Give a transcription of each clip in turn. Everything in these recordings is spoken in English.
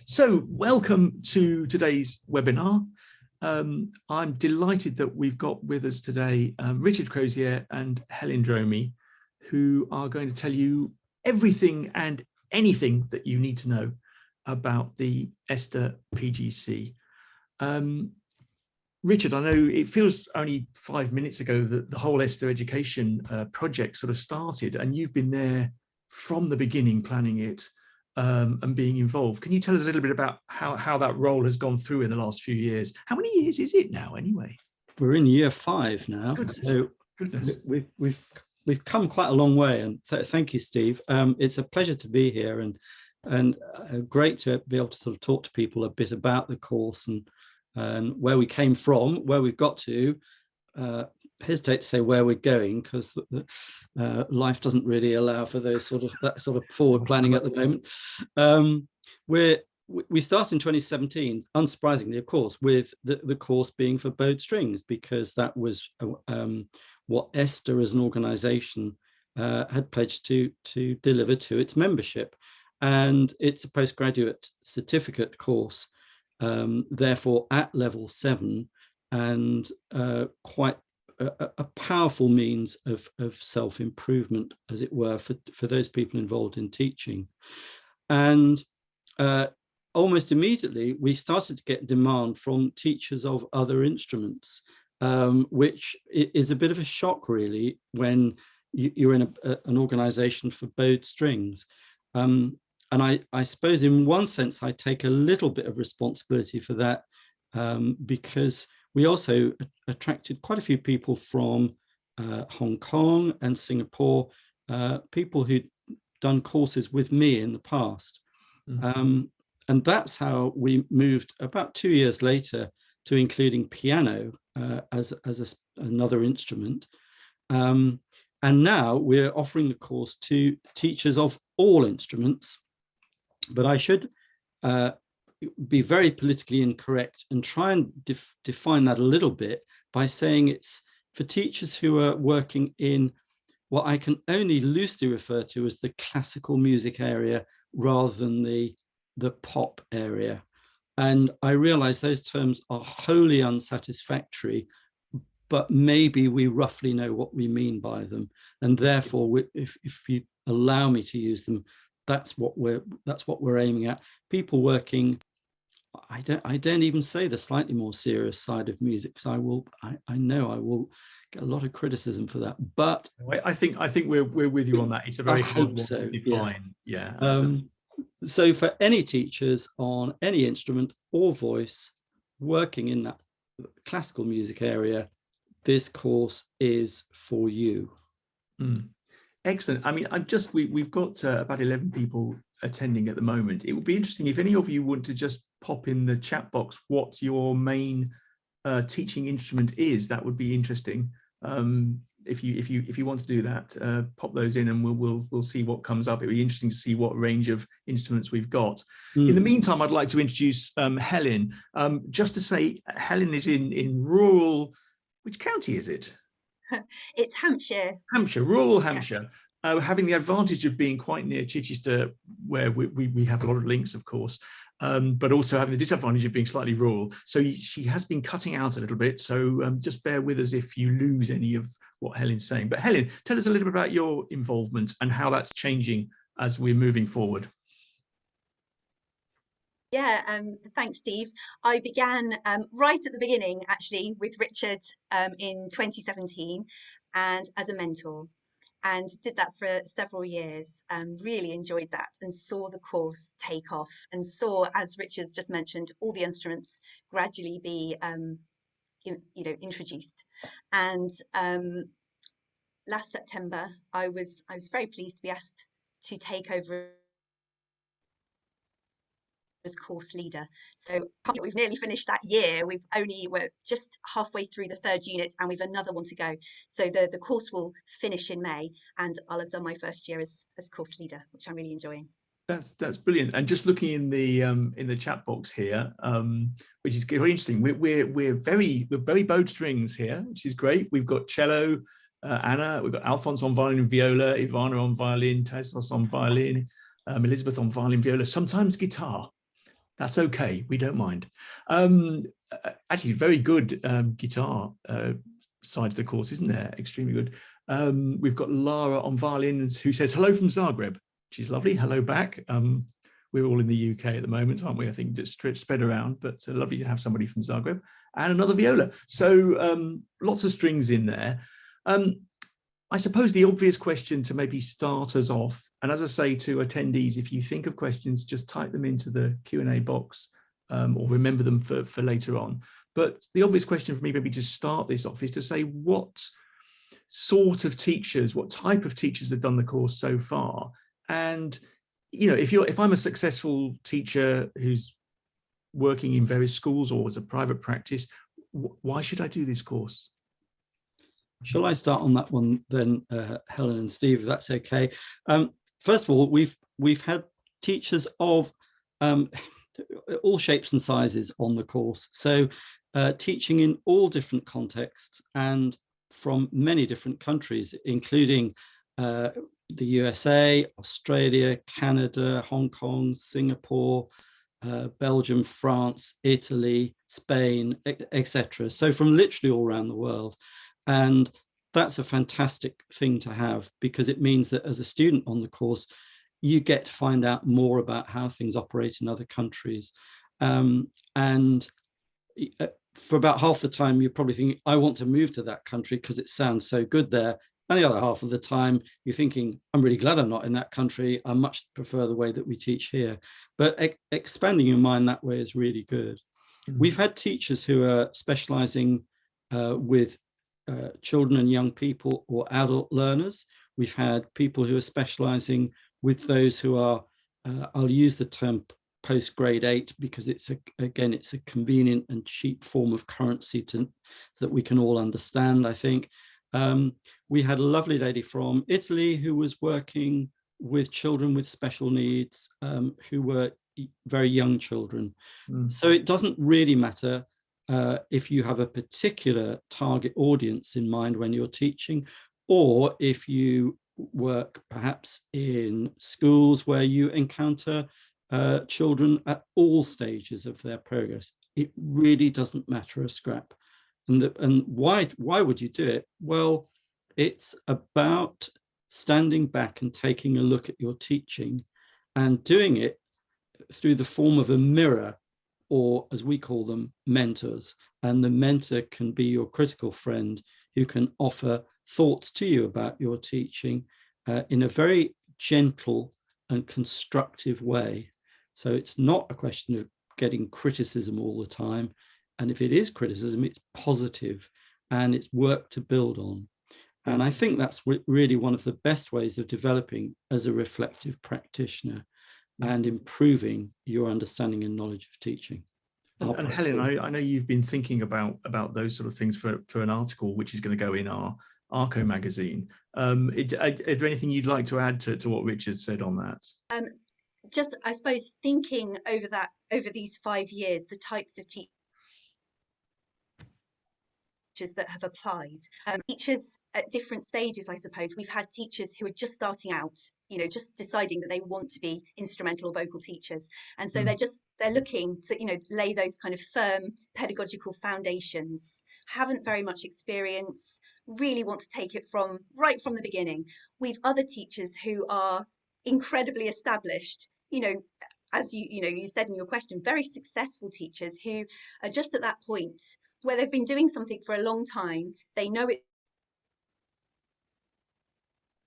So welcome to today's webinar. I'm delighted that we've got with us today Richard Crozier and Helen Dromey, who are going to tell you everything and anything that you need to know about the ESTA PGC. Richard, I know it feels only 5 minutes ago that the whole ESTA Education project sort of started, and you've been there from the beginning planning it and being involved. Can you tell us a little bit about how that role has gone through in the last few years? How many years is it now anyway? We're in year 5 now. Goodness. We've come quite a long way, and thank you, Steve. It's a pleasure to be here, and great to be able to sort of talk to people a bit about the course and where we came from, where we've got to. Hesitate to say where we're going because life doesn't really allow for that sort of forward planning at the moment. We start in 2017, unsurprisingly, of course, with the course being for bowed strings, because that was what ESTA as an organisation had pledged to deliver to its membership, and it's a postgraduate certificate course, therefore at level 7, and quite a powerful means of self-improvement, as it were, for those people involved in teaching. And almost immediately we started to get demand from teachers of other instruments, which is a bit of a shock really when you're in an organisation for bowed strings. And I suppose in one sense I take a little bit of responsibility for that, because we also attracted quite a few people from Hong Kong and Singapore, people who'd done courses with me in the past. Mm-hmm. And that's how we moved about 2 years later to including piano as another instrument. And now we're offering the course to teachers of all instruments. But I should be very politically incorrect and try and define that a little bit by saying it's for teachers who are working in what I can only loosely refer to as the classical music area rather than the pop area. And I realize those terms are wholly unsatisfactory, but maybe we roughly know what we mean by them. And therefore, if you allow me to use them, that's what we're aiming at. People working, I don't even say the slightly more serious side of music, because I know I will get a lot of criticism for that. But I think we're with you on that. It's a very hard one to define. Yeah. So for any teachers on any instrument or voice working in that classical music area, this course is for you. Excellent. I mean, we've got about 11 people attending at the moment. It would be interesting if any of you want to just pop in the chat box what your main teaching instrument is. That would be interesting. If you want to do that, pop those in, and we'll see what comes up. It would be interesting to see what range of instruments we've got. In the meantime, I'd like to introduce Helen. Just to say, Helen is in rural. Which county is it? It's Hampshire. Rural Hampshire. Yeah. Having the advantage of being quite near Chichester, where we have a lot of links, of course, but also having the disadvantage of being slightly rural. So she has been cutting out a little bit. So just bear with us if you lose any of what Helen's saying. But Helen, tell us a little bit about your involvement and how that's changing as we're moving forward. Yeah, thanks, Steve. I began right at the beginning, actually, with Richard in 2017 and as a mentor, and did that for several years. Really enjoyed that and saw the course take off, and saw, as Richard's just mentioned, all the instruments gradually be introduced. And last September, I was very pleased to be asked to take over as course leader. So we've nearly finished that year. We're just halfway through the 3rd unit, and we've another one to go. So the course will finish in May, and I'll have done my first year as course leader, which I'm really enjoying. That's brilliant. And just looking in the chat box here, which is very interesting. We're very bowed strings here, which is great. We've got cello, Anna. We've got Alphonse on violin and viola, Ivana on violin, Tassos on violin, Elizabeth on violin, viola, sometimes guitar. That's okay. We don't mind. Actually, very good guitar side of the course, isn't there? Extremely good. We've got Lara on violins who says hello from Zagreb. She's lovely. Hello back. We're all in the UK at the moment, aren't we? I think just spread around, but lovely to have somebody from Zagreb and another viola. So lots of strings in there. I suppose the obvious question to maybe start us off, and as I say to attendees, if you think of questions, just type them into the Q&A box or remember them for later on. But the obvious question for me maybe to start this off is to say what sort of teachers, what type of teachers have done the course so far? And, you know, if I'm a successful teacher who's working in various schools or as a private practice, why should I do this course? Shall I start on that one then, Helen and Steve, if that's okay? First of all, we've had teachers of all shapes and sizes on the course. So teaching in all different contexts and from many different countries, including the USA, Australia, Canada, Hong Kong, Singapore, Belgium, France, Italy, Spain, etc. So from literally all around the world. And that's a fantastic thing to have, because it means that as a student on the course, you get to find out more about how things operate in other countries. And for about half the time, you're probably thinking, I want to move to that country because it sounds so good there. And the other half of the time, you're thinking, I'm really glad I'm not in that country. I much prefer the way that we teach here. But expanding your mind that way is really good. Mm-hmm. We've had teachers who are specializing with children and young people or adult learners. We've had people who are specializing with those who are, I'll use the term post grade 8 because it's a convenient and cheap form of currency that we can all understand, I think. We had a lovely lady from Italy who was working with children with special needs who were very young children. So it doesn't really matter if you have a particular target audience in mind when you're teaching, or if you work perhaps in schools where you encounter children at all stages of their progress. It really doesn't matter a scrap. And why would you do it? Well, it's about standing back and taking a look at your teaching and doing it through the form of a mirror, or as we call them, mentors. And the mentor can be your critical friend who can offer thoughts to you about your teaching in a very gentle and constructive way. So it's not a question of getting criticism all the time. And if it is criticism, it's positive and it's work to build on. And I think that's really one of the best ways of developing as a reflective practitioner and improving your understanding and knowledge of teaching. And Helen, I know you've been thinking about those sort of things for an article which is going to go in our ARCO magazine. Is there anything you'd like to add to what Richard said on that? Just, I suppose, thinking over these 5 years, the types of teachers that have applied. Teachers at different stages, I suppose. We've had teachers who are just starting out, just deciding that they want to be instrumental or vocal teachers. And so they're looking to, lay those kind of firm pedagogical foundations, haven't very much experience, really want to take it right from the beginning. We've other teachers who are incredibly established, as you said in your question, very successful teachers who are just at that point where they've been doing something for a long time. They know it,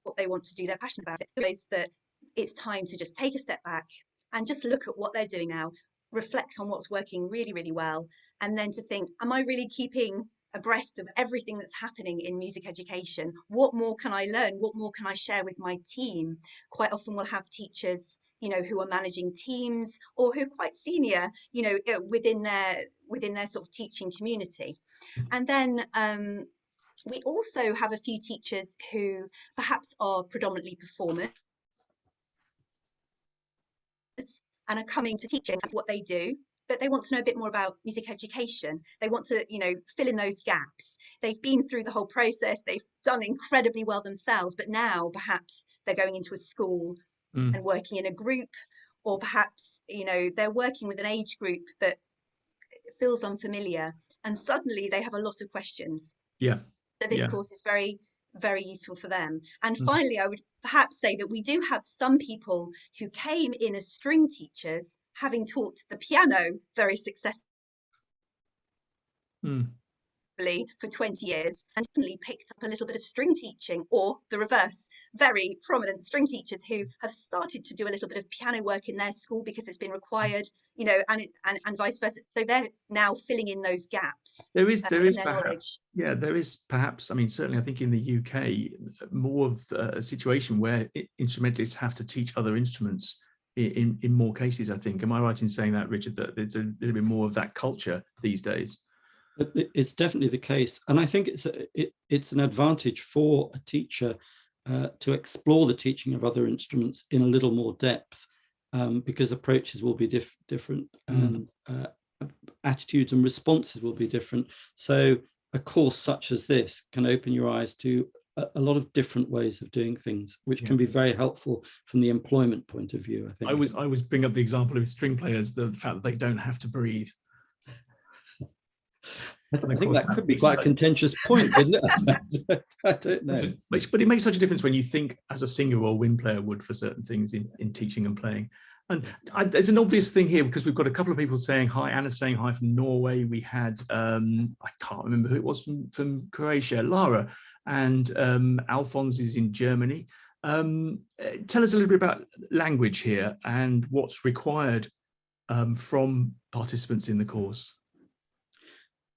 what they want to do, they're passionate about it. Is that it's time to just take a step back and just look at what they're doing now, reflect on what's working really, really well, and then to think, am I really keeping abreast of everything that's happening in music education? What more can I learn? What more can I share with my team? Quite often we'll have teachers who are managing teams or who are quite senior, within their sort of teaching community. And then we also have a few teachers who perhaps are predominantly performers and are coming to teaching what they do, but they want to know a bit more about music education. They want to, fill in those gaps. They've been through the whole process. They've done incredibly well themselves, but now perhaps they're going into a school and working in a group, or perhaps, you know, they're working with an age group that feels unfamiliar, and suddenly they have a lot of questions. Yeah. So this Yeah. course is very, very useful for them. And Mm. finally, I would perhaps say that we do have some people who came in as string teachers, having taught the piano very successfully Mm. for 20 years, and suddenly picked up a little bit of string teaching, or the reverse, very prominent string teachers who have started to do a little bit of piano work in their school because it's been required, you know, and vice versa. So they're now filling in those gaps There is in their perhaps, knowledge. yeah, there is perhaps, I mean, certainly I think in the UK, more of a situation where instrumentalists have to teach other instruments in more cases, I think. Am I right in saying that, Richard, that there's a little bit more of that culture these days? It's definitely the case. And I think it's an advantage for a teacher to explore the teaching of other instruments in a little more depth, because approaches will be different, and attitudes and responses will be different. So a course such as this can open your eyes to a lot of different ways of doing things, which can be very helpful from the employment point of view, I think. I was bring up the example of string players, the fact that they don't have to breathe. I think that could be quite a contentious point, wouldn't it? I don't know. But it makes such a difference when you think as a singer or wind player would for certain things in teaching and playing. And there's an obvious thing here, because we've got a couple of people saying hi. Anna's saying hi from Norway. We had, I can't remember who it was from Croatia, Lara, and Alphonse is in Germany. Tell us a little bit about language here and what's required from participants in the course.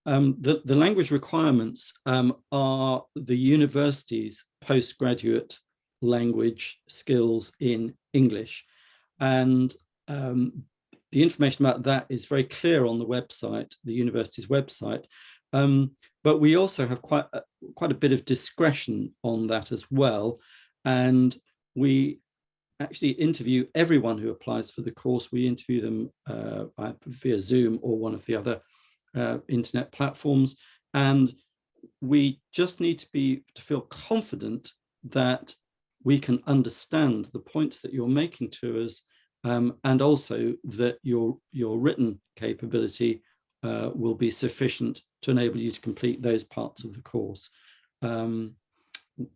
The language requirements are the university's postgraduate language skills in English. And the information about that is very clear on the website, the university's website. But we also have quite a bit of discretion on that as well. And we actually interview everyone who applies for the course. We interview them via Zoom or one of the other internet platforms, and we just need to feel confident that we can understand the points that you're making to us, and also that your written capability will be sufficient to enable you to complete those parts of the course.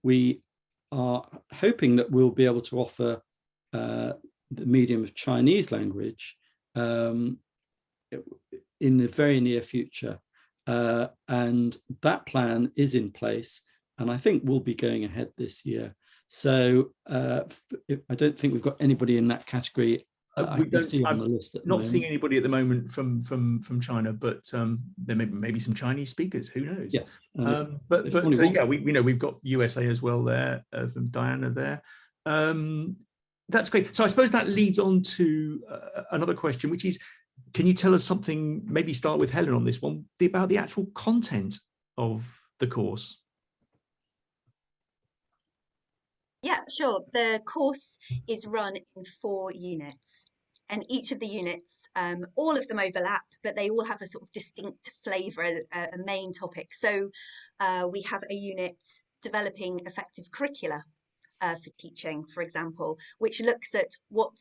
We are hoping that we'll be able to offer the medium of Chinese language in the very near future, and that plan is in place, and I think we'll be going ahead this year. So I don't think we've got anybody in that category. We don't see on the list at the not moment. seeing anybody at the moment from China, but there may be some Chinese speakers. Who knows? Yes. But yeah, we've got USA as well there, from Diana there. That's great. So I suppose that leads on to another question, which is, can you tell us something, maybe start with Helen on this one, about the actual content of the course? Yeah, sure. The course is run in 4 units, and each of the units, all of them overlap, but they all have a sort of distinct flavour, a main topic. So we have a unit developing effective curricula for teaching, for example, which looks at what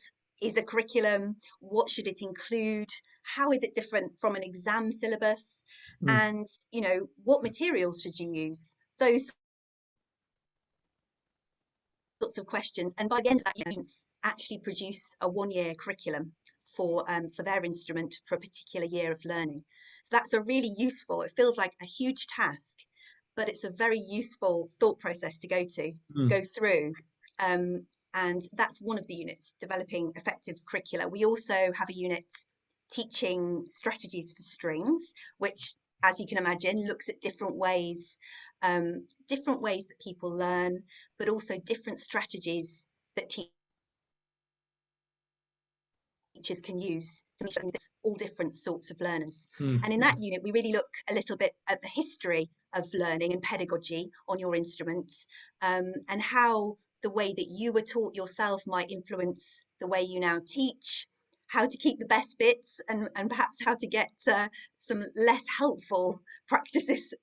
is a curriculum, what should it include, how is it different from an exam syllabus, and, you know, what materials should you use, those sorts of questions. And by the end of that, students actually produce a 1-year curriculum for their instrument for a particular year of learning. So that's a really useful, it feels like a huge task, but it's a very useful thought process to go through. And that's one of the units, developing effective curricula. We also have a unit teaching strategies for strings, which, as you can imagine, looks at different ways that people learn, but also different strategies that teachers can use to meet all different sorts of learners. And in that unit, we really look a little bit at the history of learning and pedagogy on your instrument, and how the way that you were taught yourself might influence the way you now teach, how to keep the best bits, and perhaps how to get some less helpful practices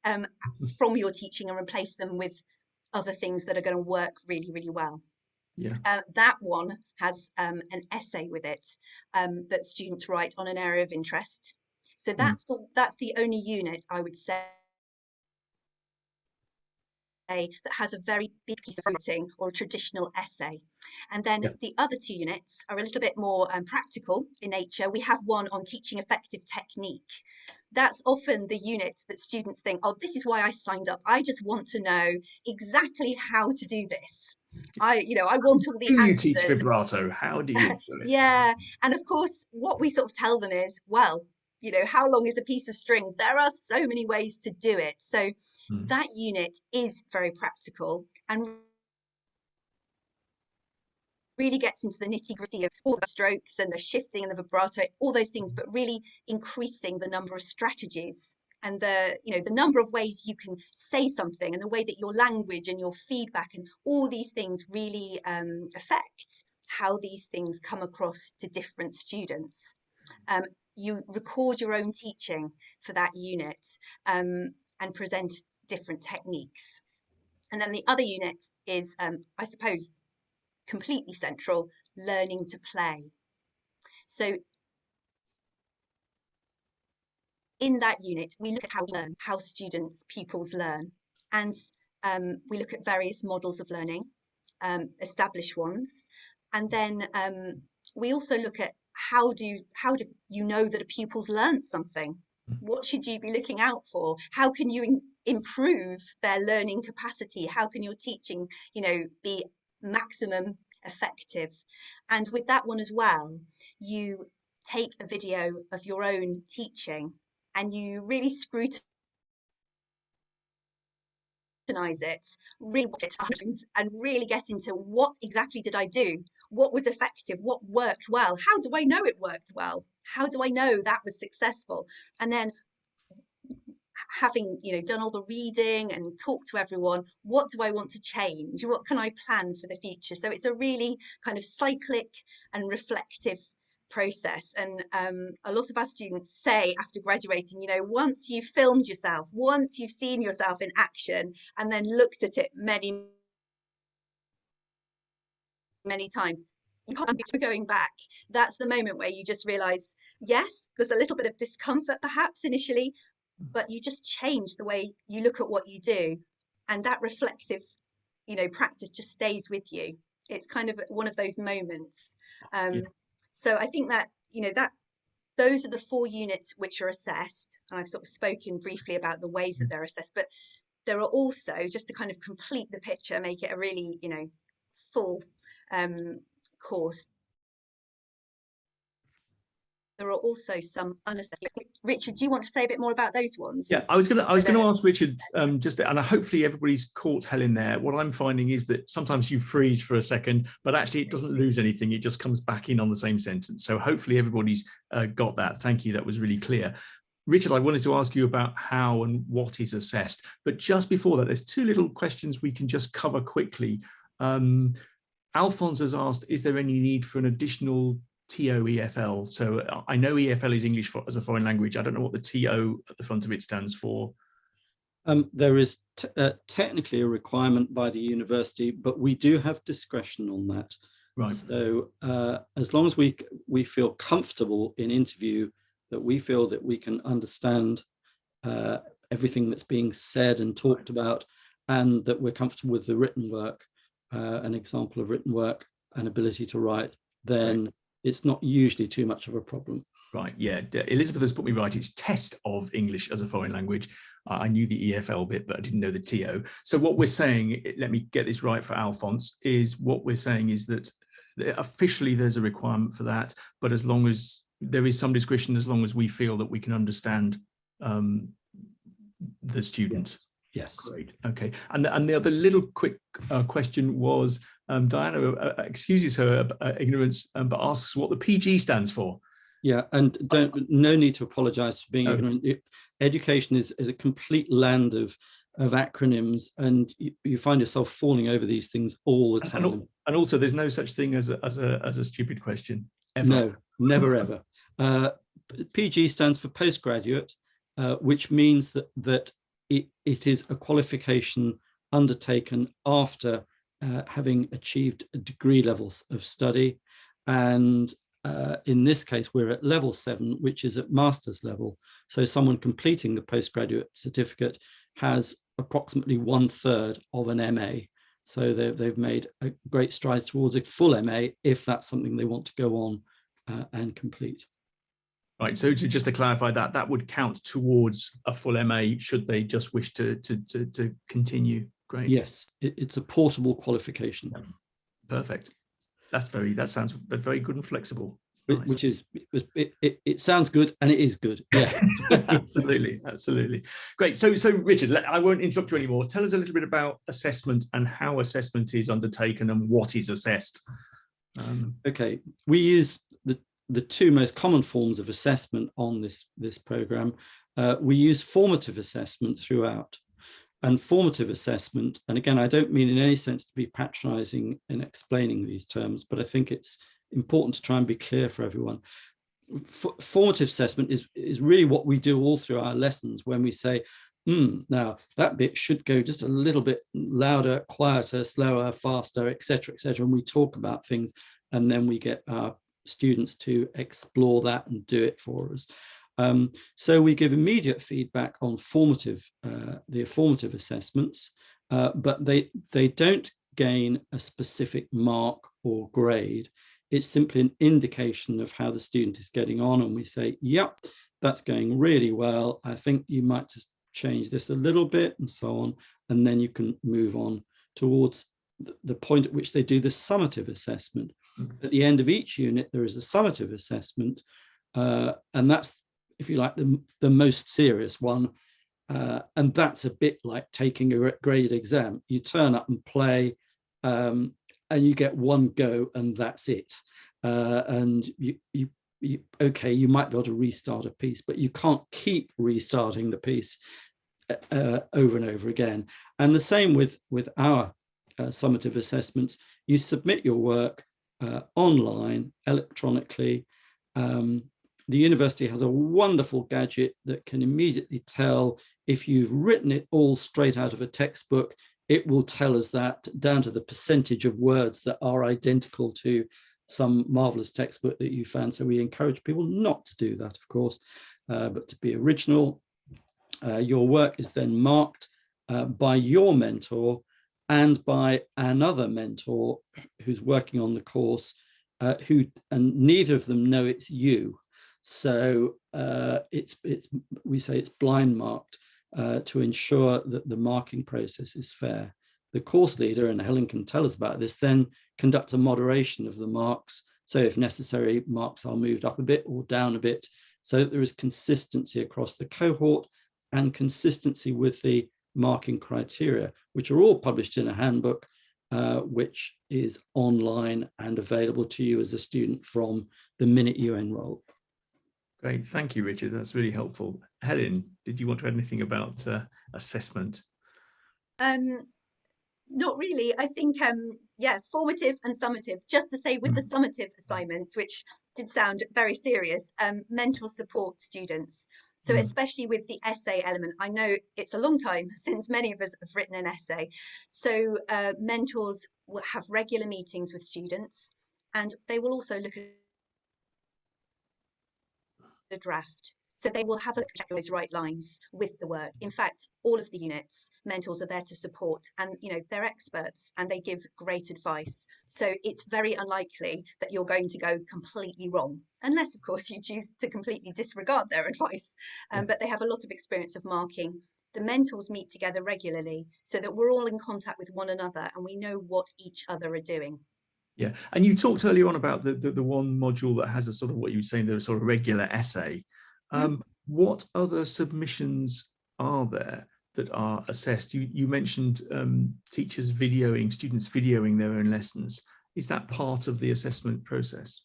from your teaching and replace them with other things that are going to work really, really well. Yeah. That one has an essay with it that students write on an area of interest. So that's the only unit I would say that has a very big piece of writing or a traditional essay. And then the other two units are a little bit more practical in nature. We have one on teaching effective technique. That's often the unit that students think, oh, this is why I signed up. I just want to know exactly how to do this. I want all the do you answers. teach vibrato? How do you do it? Yeah. And of course, what we sort of tell them is, well, how long is a piece of string? There are so many ways to do it. So that unit is very practical and really gets into the nitty-gritty of all the strokes and the shifting and the vibrato, all those things, but really increasing the number of strategies and the number of ways you can say something, and the way that your language and your feedback and all these things really affect how these things come across to different students. You record your own teaching for that unit and present different techniques. And then the other unit is, I suppose, completely central, learning to play. So in that unit, we look at how students, pupils learn. And we look at various models of learning, established ones. And then we also look at how do you know that a pupil's learned something? What should you be looking out for? How can you improve their learning capacity? How can your teaching, be maximum effective? And with that one as well, you take a video of your own teaching and you really scrutinize it, really watch it and really get into what exactly did I do? What was effective? What worked well? How do I know it worked well? How do I know that was successful? And then having done all the reading and talked to everyone, what do I want to change? What can I plan for the future? So it's a really kind of cyclic and reflective process. And a lot of our students say after graduating, once you've filmed yourself, once you've seen yourself in action and then looked at it many times, you can't be going back. That's the moment where you just realize, yes, there's a little bit of discomfort perhaps initially, but you just change the way you look at what you do, and that reflective practice just stays with you. It's kind of one of those moments. So I think that that those are the 4 units which are assessed, and I've sort of spoken briefly about the ways that they're assessed, but there are also, just to kind of complete the picture, make it a really full course, there are also some unassessed. Richard, do you want to say a bit more about those ones? Yeah, I was going to ask Richard and hopefully everybody's caught Helen there. What I'm finding is that sometimes you freeze for a second, but actually it doesn't lose anything. It just comes back in on the same sentence. So hopefully everybody's got that. Thank you. That was really clear. Richard, I wanted to ask you about how and what is assessed, but just before that, there's 2 little questions we can just cover quickly. Alphonse has asked, is there any need for an additional TO EFL? So I know EFL is English as a foreign language. I don't know what the TO at the front of it stands for. There is technically a requirement by the university, but we do have discretion on that. Right. So as long as we feel comfortable in interview, that we feel that we can understand everything that's being said and talked about, and that we're comfortable with the written work, an example of written work and ability to write, then it's not usually too much of a problem. Right, yeah. Elizabeth has put me right. It's test of English as a foreign language. I knew the EFL bit, but I didn't know the TO. So what we're saying, let me get this right for Alphonse, is what we're saying is that officially there's a requirement for that, but as long as there is some discretion, as long as we feel that we can understand the students. Yes. Great. Okay. And the other little quick question was, Diana excuses her ignorance, but asks what the PG stands for. Yeah, and no need to apologize for being ignorant. Education is a complete land of acronyms, and you find yourself falling over these things all the time. And also, there's no such thing as a stupid question. Ever. No, never ever. PG stands for postgraduate, which means that it is a qualification undertaken after having achieved a degree levels of study. And in this case, we're at level 7, which is at master's level. So someone completing the postgraduate certificate has approximately 1/3 of an MA. So they've made a great strides towards a full MA if that's something they want to go on and complete. Right. So just to clarify that, that would count towards a full MA should they just wish to continue. Great. Yes, it's a portable qualification. Perfect. That sounds very good and flexible. Nice. Which is it sounds good, and it is good. Yeah. absolutely. Great. So Richard, I won't interrupt you anymore. Tell us a little bit about assessment and how assessment is undertaken and what is assessed. Okay, we use the two most common forms of assessment on this program. We use formative assessment throughout. And formative assessment, and again, I don't mean in any sense to be patronizing in explaining these terms, but I think it's important to try and be clear for everyone. Formative assessment is really what we do all through our lessons when we say, now that bit should go just a little bit louder, quieter, slower, faster, etc., etc. And we talk about things, and then we get our students to explore that and do it for us. So we give immediate feedback on the formative assessments, but they don't gain a specific mark or grade. It's simply an indication of how the student is getting on, and we say, yep, that's going really well. I think you might just change this a little bit, and so on, and then you can move on towards the point at which they do the summative assessment. At the end of each unit, there is a summative assessment, and that's, if you like, the most serious one. And that's a bit like taking a graded exam. You turn up and play, and you get one go, and that's it. And you might be able to restart a piece, but you can't keep restarting the piece over and over again. And the same with our summative assessments. You submit your work online, electronically. The university has a wonderful gadget that can immediately tell if you've written it all straight out of a textbook. It will tell us that down to the percentage of words that are identical to some marvelous textbook that you found. So we encourage people not to do that, of course, but to be original. Your work is then marked by your mentor and by another mentor who's working on the course, and neither of them know it's you. So we say it's blind marked to ensure that the marking process is fair. The course leader, and Helen can tell us about this, then conducts a moderation of the marks. So if necessary, marks are moved up a bit or down a bit, so that there is consistency across the cohort and consistency with the marking criteria, which are all published in a handbook, which is online and available to you as a student from the minute you enroll. Great, thank you, Richard. That's really helpful. Helen, did you want to add anything about assessment? Not really. I think, yeah, formative and summative. Just to say, with the summative assignments, which did sound very serious, mentor support students. So especially with the essay element, I know it's a long time since many of us have written an essay. So mentors will have regular meetings with students, and they will also look at the draft. So they will have a check those right lines with the work. In fact, all of the units, mentors are there to support, and they're experts and they give great advice. So it's very unlikely that you're going to go completely wrong, unless of course you choose to completely disregard their advice. But they have a lot of experience of marking. The mentors meet together regularly so that we're all in contact with one another and we know what each other are doing. Yeah, and you talked earlier on about the one module that has a sort of, what you were saying, there's a sort of regular essay. What other submissions are there that are assessed? You mentioned teachers videoing, students videoing their own lessons. Is that part of the assessment process?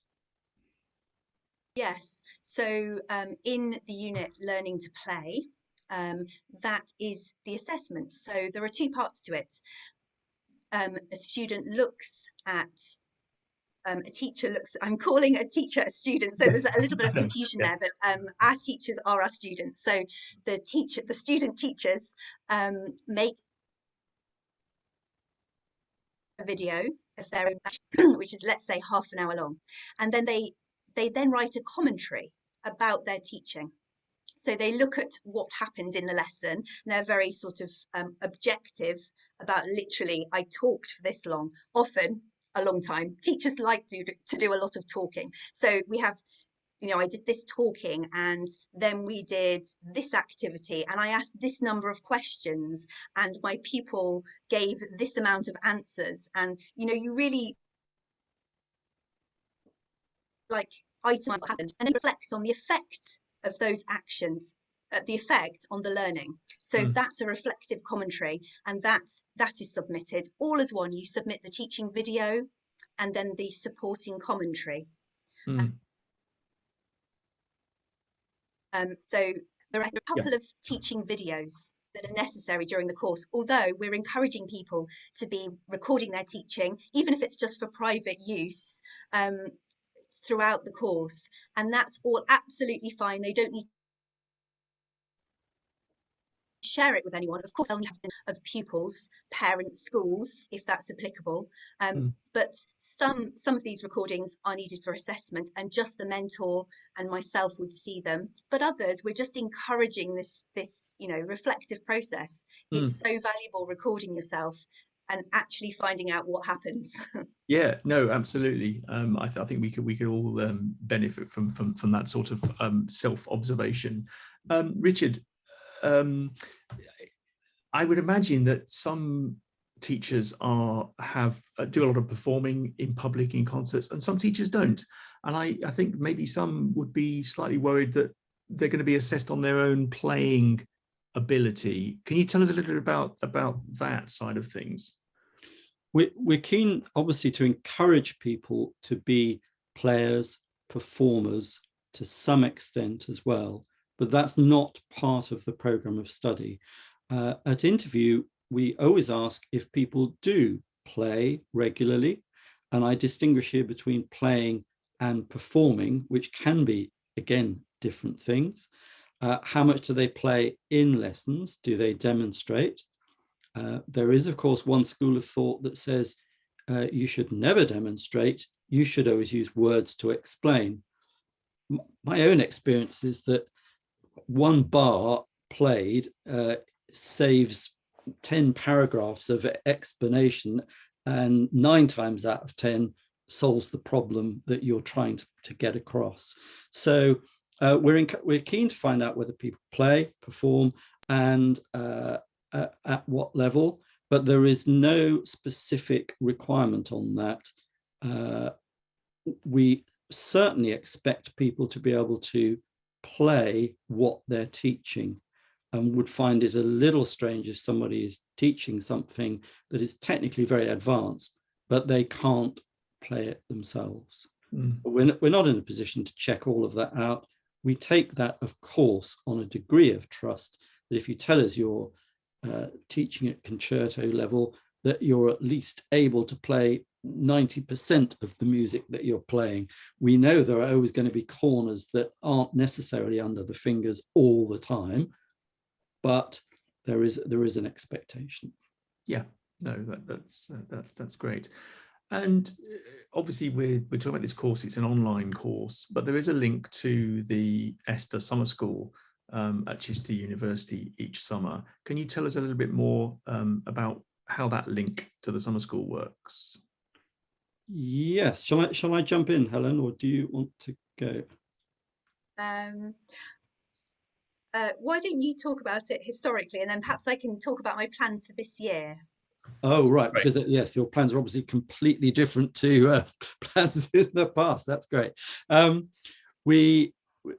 Yes, so in the unit Learning to Play, that is the assessment. So there are two parts to it. A student looks at a teacher looks, I'm calling a teacher a student, so there's a little bit of confusion there, but our teachers are our students. So the student teachers make a video of their which is, let's say, half an hour long, and then they then write a commentary about their teaching. So they look at what happened in the lesson, and they're very sort of objective about, literally, I talked for this long, often a long time. Teachers like to do a lot of talking. So we have, you know, I did this talking, and then we did this activity, and I asked this number of questions, and my pupil gave this amount of answers. And, you know, you really like itemize what happened and then reflect on the effect of those actions, the effect on the learning. So that's a reflective commentary, and that is submitted all as one. You submit the teaching video and then the supporting commentary. So there are a couple of teaching videos that are necessary during the course, although we're encouraging people to be recording their teaching, even if it's just for private use, throughout the course, and that's all absolutely fine. They don't need to share it with anyone. Of course, they'll have of pupils, parents, schools, if that's applicable. But some of these recordings are needed for assessment, and just the mentor and myself would see them. But others, we're just encouraging this you know, reflective process. It's so valuable recording yourself and actually finding out what happens. Yeah, no, absolutely. I think we could all benefit from that sort of self-observation. Richard, I would imagine that some teachers do a lot of performing in public, in concerts, and some teachers don't. And I think maybe some would be slightly worried that they're going to be assessed on their own playing ability. Can you tell us a little bit about that side of things? We're keen, obviously, to encourage people to be players, performers to some extent as well, but that's not part of the programme of study. At interview, we always ask if people do play regularly, and I distinguish here between playing and performing, which can be, again, different things. How much do they play in lessons? Do they demonstrate? There is, of course, one school of thought that says you should never demonstrate, you should always use words to explain. My own experience is that one bar played saves 10 paragraphs of explanation, and 9 times out of 10 solves the problem that you're trying to get across. So we're keen to find out whether people play, perform, and at what level, but there is no specific requirement on that. We certainly expect people to be able to play what they're teaching, and would find it a little strange if somebody is teaching something that is technically very advanced, but they can't play it themselves. But we're not in a position to check all of that out. We take that, of course, on a degree of trust, that if you tell us you're teaching at concerto level, that you're at least able to play 90% of the music that you're playing. We know there are always going to be corners that aren't necessarily under the fingers all the time, but there is an expectation. Yeah, no, that's great. And obviously we're talking about this course, it's an online course, but there is a link to the ESTA summer school at Chichester University each summer. Can you tell us a little bit more about how that link to the summer school works? Yes, shall I jump in, Helen, or do you want to go? Why don't you talk about it historically, and then perhaps I can talk about my plans for this year. Oh, right, because yes, your plans are obviously completely different to plans in the past. That's great.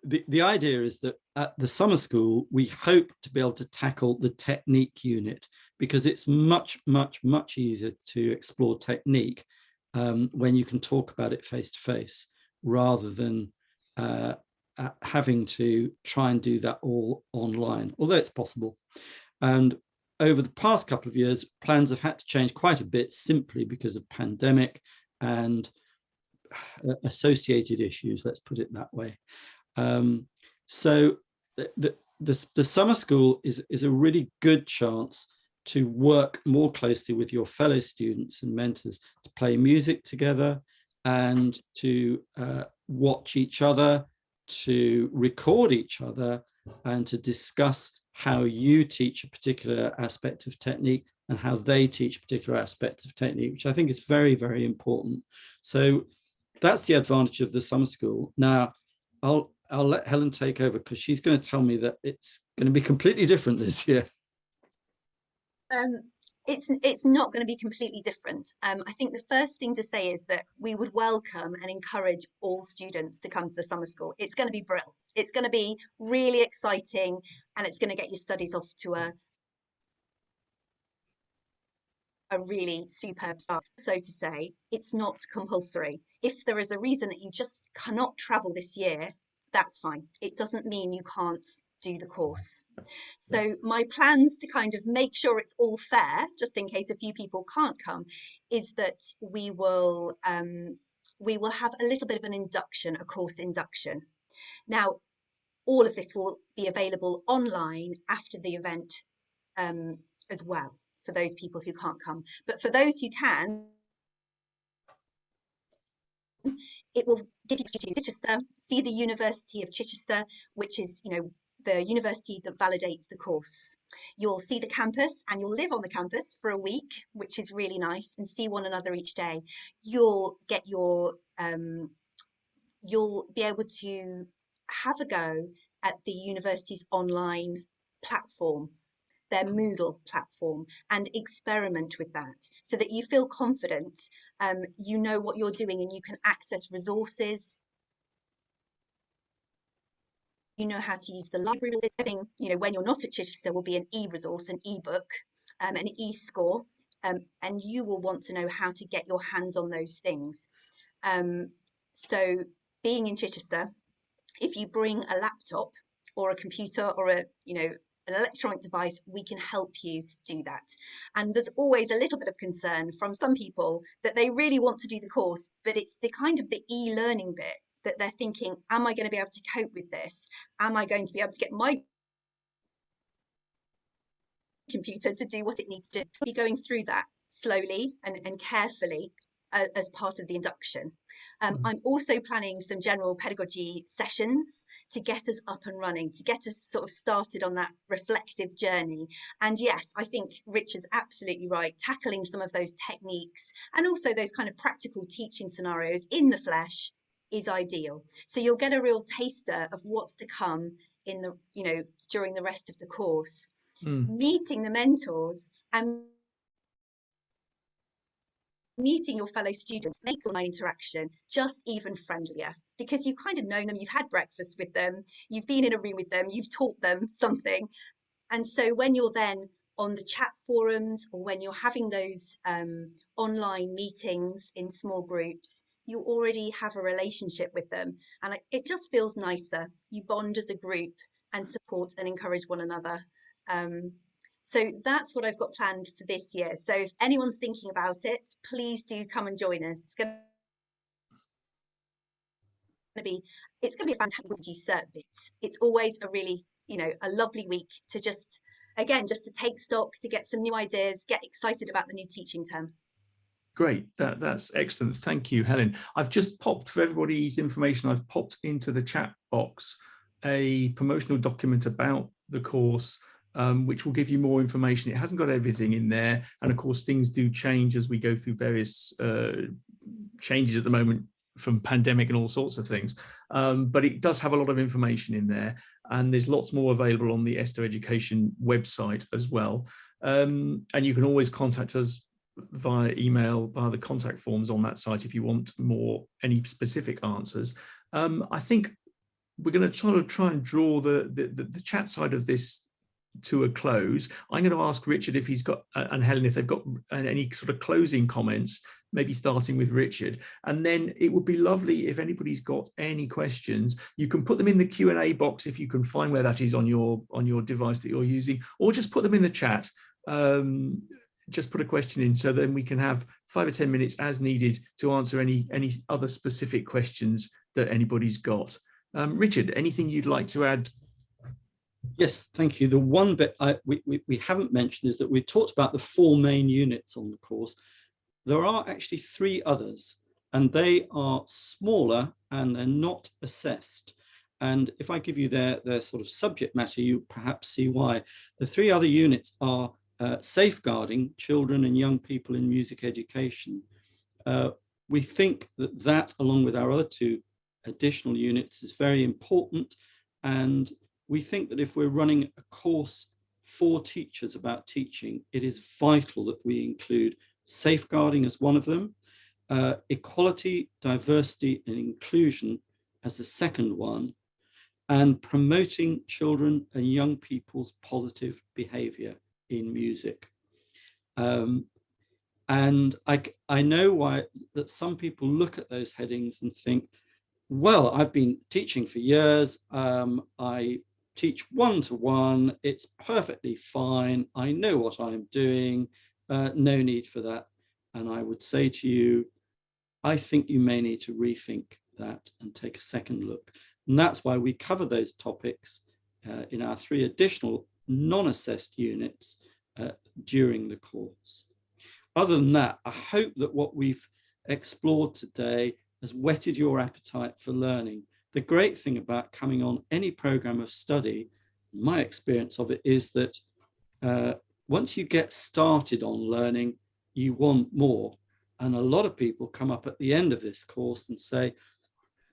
The idea is that at the summer school, we hope to be able to tackle the technique unit, because it's much, much, much easier to explore technique when you can talk about it face to face, rather than having to try and do that all online, although it's possible. And over the past couple of years, plans have had to change quite a bit, simply because of pandemic and associated issues, let's put it that way. So the summer school is a really good chance to work more closely with your fellow students and mentors, to play music together and to watch each other, to record each other, and to discuss how you teach a particular aspect of technique and how they teach particular aspects of technique, which I think is very, very important. So that's the advantage of the summer school. Now, I'll let Helen take over because she's going to tell me that it's going to be completely different this year. It's not going to be completely different. I think the first thing to say is that we would welcome and encourage all students to come to the summer school. It's going to be brilliant. It's going to be really exciting, and it's going to get your studies off to a really superb start. So to say, it's not compulsory. If there is a reason that you just cannot travel this year, that's fine. It doesn't mean you can't do the course. So my plans to kind of make sure it's all fair, just in case a few people can't come, is that we will have a little bit of an induction, a course induction. Now, all of this will be available online after the event as well, for those people who can't come. But for those who can, it will give you to Chichester, see the University of Chichester, which is, you know, the university that validates the course. You'll see the campus and you'll live on the campus for a week, which is really nice, and see one another each day. You'll get your, you'll be able to have a go at the university's online platform, their Moodle platform, and experiment with that so that you feel confident, you know what you're doing and you can access resources. You know how to use the library. You know, when you're not at Chichester, will be an e-resource, an e-book, an e-score, and you will want to know how to get your hands on those things. So being in Chichester, if you bring a laptop or a computer or an electronic device, we can help you do that. And there's always a little bit of concern from some people that they really want to do the course, but it's the kind of the e-learning bit that they're thinking, am I going to be able to cope with this? Am I going to be able to get my computer to do what it needs to do? We'll be going through that slowly and carefully as part of the induction. I'm also planning some general pedagogy sessions to get us up and running, to get us sort of started on that reflective journey. And yes, I think Rich is absolutely right. Tackling some of those techniques and also those kind of practical teaching scenarios in the flesh is ideal. So you'll get a real taster of what's to come in the, you know, during the rest of the course. Meeting the mentors and meeting your fellow students makes online interaction just even friendlier, because you've kind of known them, you've had breakfast with them, you've been in a room with them, you've taught them something. And so when you're then on the chat forums or when you're having those online meetings in small groups, you already have a relationship with them, and it just feels nicer. You bond as a group and support and encourage one another. So that's what I've got planned for this year. So if anyone's thinking about it, please do come and join us. It's going to be a fantastic Cert bit. It's always a really, you know, a lovely week to just to take stock, to get some new ideas, get excited about the new teaching term. Great, that's excellent. Thank you, Helen. I've just popped, for everybody's information, I've popped into the chat box a promotional document about the course, which will give you more information. It hasn't got everything in there. And of course, things do change as we go through various changes at the moment from pandemic and all sorts of things. But it does have a lot of information in there. And there's lots more available on the ESTA Education website as well. And you can always contact us via email, via the contact forms on that site if you want any specific answers. I think we're going to try and draw the chat side of this to a close. I'm going to ask Richard if he's got, and Helen, if they've got any sort of closing comments, maybe starting with Richard. And then it would be lovely if anybody's got any questions, you can put them in the Q&A box if you can find where that is on your device that you're using, or just put them in the chat. Just put a question in, so then we can have 5 or 10 minutes as needed to answer any other specific questions that anybody's got. Richard, anything you'd like to add? Yes, thank you. The one bit we haven't mentioned is that we talked about the 4 main units on the course. There are actually 3 others, and they are smaller and they're not assessed. And if I give you their sort of subject matter, you perhaps see why. The 3 other units are safeguarding children and young people in music education. We think that along with our other 2 additional units is very important. And we think that if we're running a course for teachers about teaching, it is vital that we include safeguarding as one of them, equality, diversity, and inclusion as the second one, and promoting children and young people's positive behavior in music. And I know why that some people look at those headings and think, well, I've been teaching for years. I teach one-to-one. It's perfectly fine. I know what I'm doing. No need for that. And I would say to you, I think you may need to rethink that and take a second look. And that's why we cover those topics in our 3 additional non-assessed units during the course. Other than that, I hope that what we've explored today has whetted your appetite for learning. The great thing about coming on any program of study, my experience of it is that once you get started on learning, you want more. And a lot of people come up at the end of this course and say,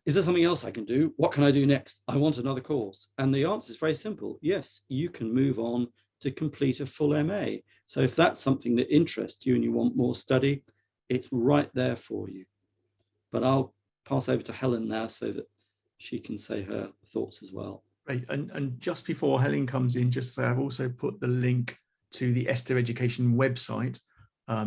is there something else I can do? What can I do next? I want another course. And the answer is very simple. Yes, you can move on to complete a full MA. So if that's something that interests you and you want more study, it's right there for you. But I'll pass over to Helen now so that she can say her thoughts as well. Right, and just before Helen comes in, just so I've also put the link to the ESTA Education website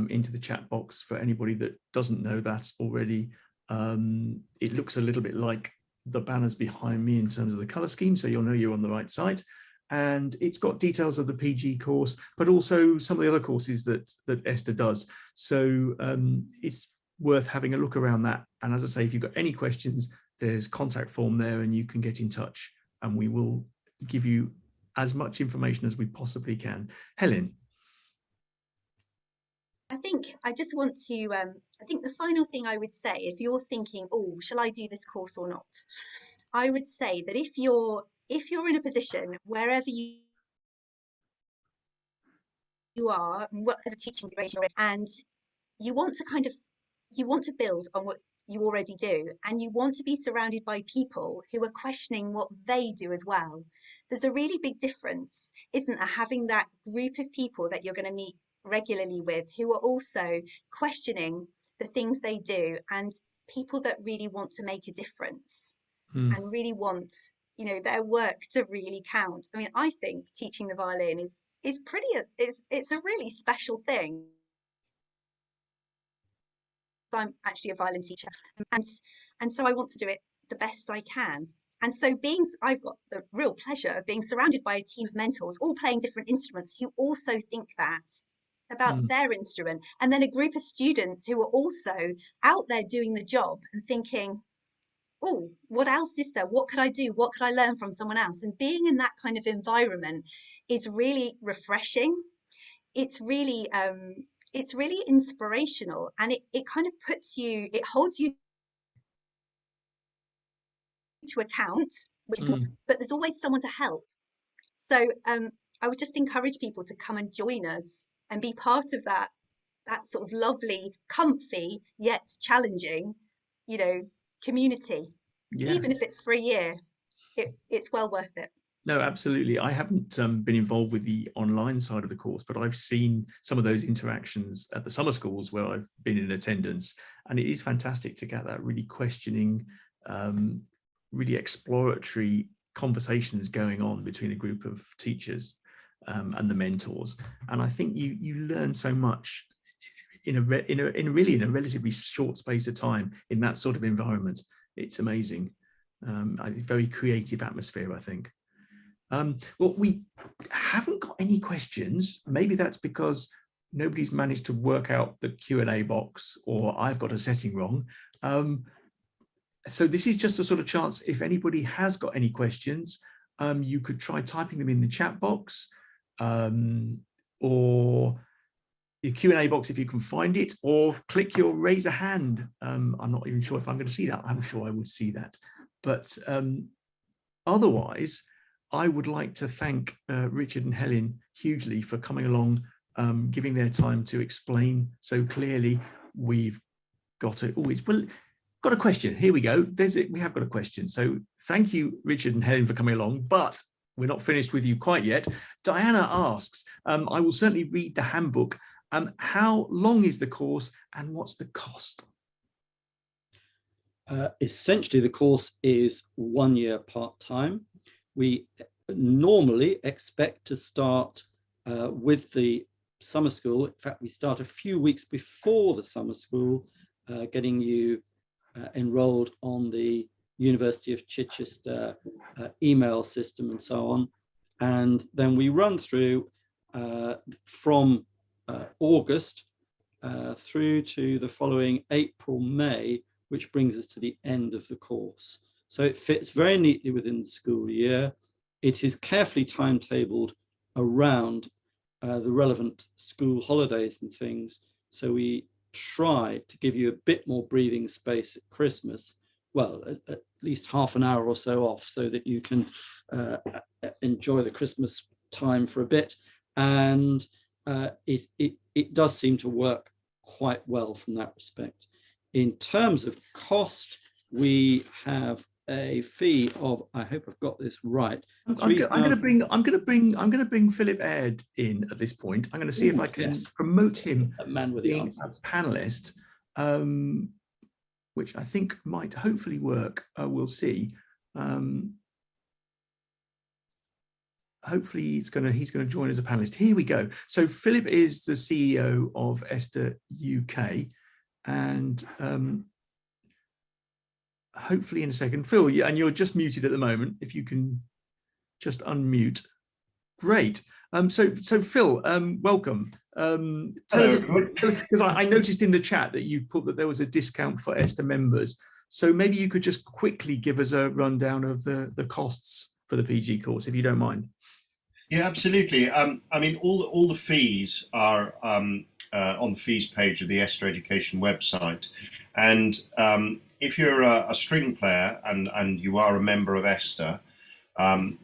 into the chat box for anybody that doesn't know that already. It looks a little bit like the banners behind me in terms of the color scheme, so you'll know you're on the right site. And it's got details of the PG course, but also some of the other courses that ESTA does. So it's worth having a look around that. And as I say, if you've got any questions, there's contact form there and you can get in touch and we will give you as much information as we possibly can. Helen. I think I just want to, I think the final thing I would say, if you're thinking, oh, shall I do this course or not? I would say that if you're in a position wherever you are, whatever teaching situation you're in, and you want to build on what you already do, and you want to be surrounded by people who are questioning what they do as well. There's a really big difference, isn't there, having that group of people that you're going to meet regularly with who are also questioning the things they do, and people that really want to make a difference and really want, their work to really count. I mean, I think teaching the violin is pretty, it's a really special thing. I'm actually a violin teacher, and so I want to do it the best I can. And so I've got the real pleasure of being surrounded by a team of mentors, all playing different instruments, who also think that about their instrument, and then a group of students who are also out there doing the job and thinking, oh, what else is there? What could I do? What could I learn from someone else? And being in that kind of environment is really refreshing. It's really inspirational, and it kind of it holds you to account, but there's always someone to help. So I would just encourage people to come and join us and be part of that sort of lovely, comfy yet challenging, community. Yeah. Even if it's for a year, it's well worth it. No, absolutely. I haven't been involved with the online side of the course, but I've seen some of those interactions at the summer schools where I've been in attendance, and it is fantastic to get that really questioning, really exploratory conversations going on between a group of teachers and the mentors. And I think you learn so much in a relatively short space of time in that sort of environment. It's amazing. Very creative atmosphere, I think. Well, we haven't got any questions. Maybe that's because nobody's managed to work out the Q&A box, or I've got a setting wrong. So this is just a sort of chance, if anybody has got any questions, you could try typing them in the chat box, or the Q&A box if you can find it, or click your raise a hand. I'm not even sure if I'm going to see that. I'm sure I would see that. But otherwise, I would like to thank Richard and Helen hugely for coming along, giving their time to explain so clearly. We've got it. Oh, it's well, got a question. Here we go. We have got a question. So thank you, Richard and Helen, for coming along, but we're not finished with you quite yet. Diana asks, I will certainly read the handbook. How long is the course and what's the cost? Essentially, the course is 1 year part-time. We normally expect to start with the summer school. In fact, we start a few weeks before the summer school, getting you enrolled on the University of Chichester email system and so on. And then we run through from August through to the following April, May, which brings us to the end of the course. So it fits very neatly within the school year. It is carefully timetabled around the relevant school holidays and things. So we try to give you a bit more breathing space at Christmas, well, at least half an hour or so off, so that you can enjoy the Christmas time for a bit. And it does seem to work quite well from that respect. In terms of cost, we have a fee of, I hope I've got this right. I'm going to bring Philip Aird in at this point. I'm going to see if I can promote him a man with being a panelist, which I think might hopefully work. We'll see. Hopefully he's going to join as a panelist. Here we go. So Philip is the CEO of ESTA UK, and hopefully in a second, Phil, and you're just muted at the moment. If you can just unmute, great. So Phil, welcome. Because I noticed in the chat that you put that there was a discount for ESTA members. So maybe you could just quickly give us a rundown of the costs for the PG course, if you don't mind. Yeah, absolutely. I mean, all the fees are on the fees page of the ESTA Education website, and if you're a string player and you are a member of ESTA,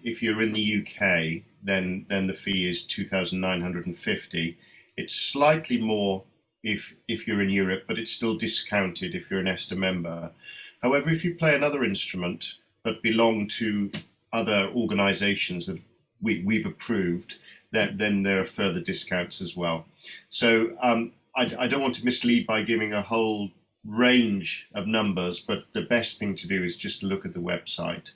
if you're in the UK, then the fee is £2,950. It's slightly more if you're in Europe, but it's still discounted if you're an ESTA member. However, if you play another instrument but belong to other organisations that we've approved, then there are further discounts as well. So I don't want to mislead by giving a whole range of numbers, but the best thing to do is just look at the website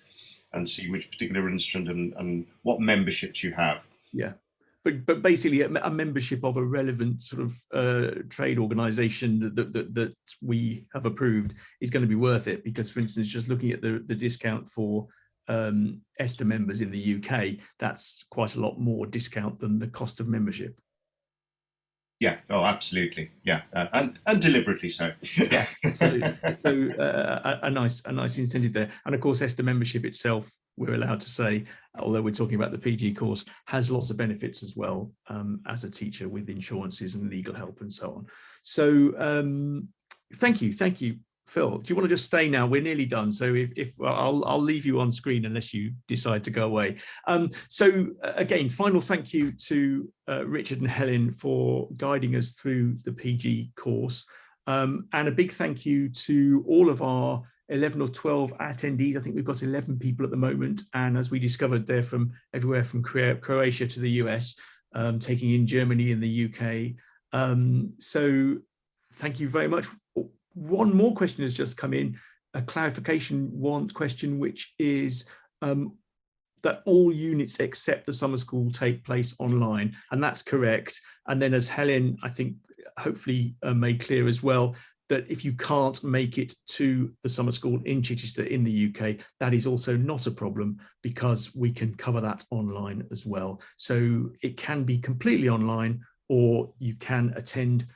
and see which particular instrument and what memberships you have. Yeah, but basically a membership of a relevant sort of trade organisation that we have approved is going to be worth it, because, for instance, just looking at the discount for ESTA members in the UK, that's quite a lot more discount than the cost of membership. Yeah, oh, absolutely. Yeah, and deliberately so. Yeah, so a nice incentive there. And of course, ESTA membership itself, we're allowed to say, although we're talking about the PG course, has lots of benefits as well, as a teacher, with insurances and legal help and so on. So thank you, Phil. Do you want to just stay now? We're nearly done. So if I'll leave you on screen unless you decide to go away. So again, final thank you to Richard and Helen for guiding us through the PG course. And a big thank you to all of our 11 or 12 attendees. I think we've got 11 people at the moment. And as we discovered, they're from everywhere from Croatia to the US, taking in Germany and the UK. So thank you very much. One more question has just come in, a clarification question, which is that all units except the summer school take place online, and that's correct. And then, as Helen, I think, hopefully made clear as well, that if you can't make it to the summer school in Chichester in the UK, that is also not a problem, because we can cover that online as well. So it can be completely online, or you can attend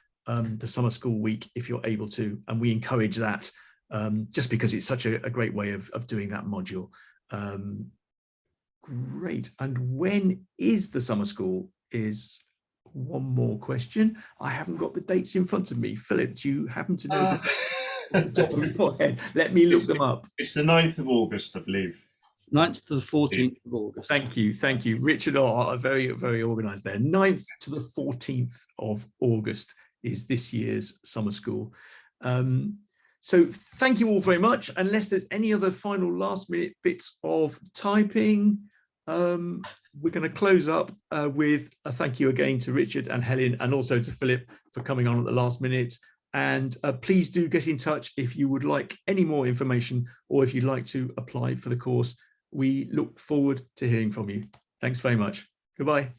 the summer school week if you're able to, and we encourage that just because it's such a great way of doing that module. Great. And when is the summer school is one more question. I haven't got the dates in front of me. Philip, do you happen to know them off the top of your head? Let me look them up. It's the 9th of August, I believe. 9th to the 14th of August. Thank you. Thank you. Richard are very, very organised there. 9th to the 14th of August is this year's summer school. So thank you all very much. Unless there's any other final last minute bits of typing, we're going to close up with a thank you again to Richard and Helen, and also to Philip for coming on at the last minute. And please do get in touch if you would like any more information, or if you'd like to apply for the course. We look forward to hearing from you. Thanks very much. Goodbye.